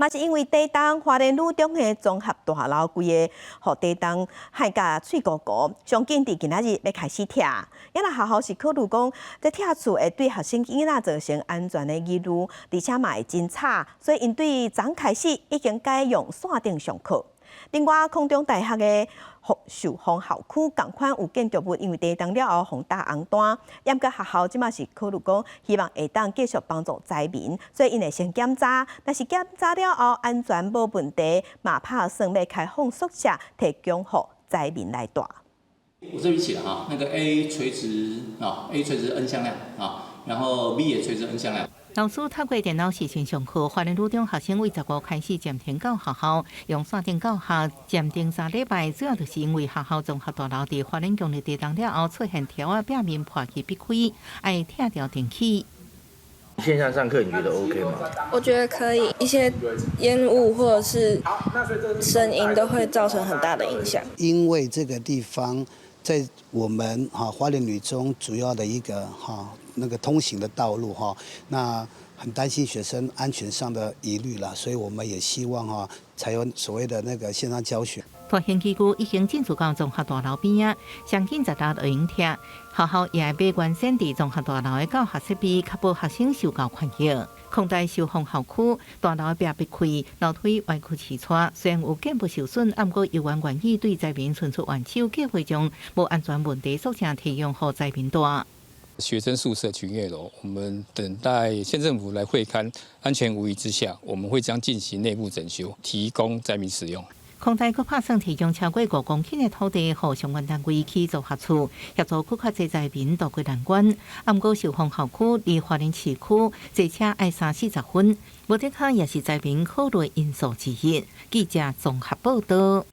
嘛是因为地动花莲女中的综合大楼规个，互地动害甲脆糊糊，上紧伫今仔日要开始拆。也若学校是考虑讲，这拆厝会对学生囡仔造成安全的疑虑，而且嘛会真吵，所以因对昨开始已经改用线顶上课。另外，空中大学的寿丰校区同款有建筑物，因为地动了后风大红单，严格学校即马是考虑讲，希望会当继续帮助灾民，所以因会先检查，但是检查了后安全无问题，嘛拍算要开放宿舍，提供予灾民来住。我这里写了哈，那个 A 垂直A 垂直 N 向量然后 B 也垂直 N 向量。老师透过电脑视讯上课，花莲女中学生为15开始暂停到学校，用线顶教学暂停3礼拜，主要就是因为学校综合大楼伫花莲强烈地动了后出现条啊表面破去不开，要拆掉电器。线上上课你觉得 OK 吗？我觉得可以，一些烟雾或者是声音都会造成很大的影响。因为这个地方在我们花莲女中主要的一个那个通行的道路那很担心学生安全上的疑虑啦，所以我们也希望采用所谓的那个线上教学。大型机具已经进驻到综合大楼边啊，相近10楼已经拆，学校也会买完善伫综合大楼的教学设备，确保学生受到宽裕。控大寿丰校区大楼壁被开，楼梯歪曲斜斜，虽然有建不受损，不过有关愿意对灾民伸出援手，计划将无安全问题宿舍提供予灾民住。学生宿舍群跃楼，我们等待县政府来会勘，安全无虞之下，我们会将进行内部整修，提供灾民使用。空大阁拍算提供超过5公顷的土地，予相关单位起组合厝，协助更较侪灾民渡过难关。不过寿丰校区离花莲市区坐车要30-40分，无得卡也是灾民考虑因素之一。记者综合报道。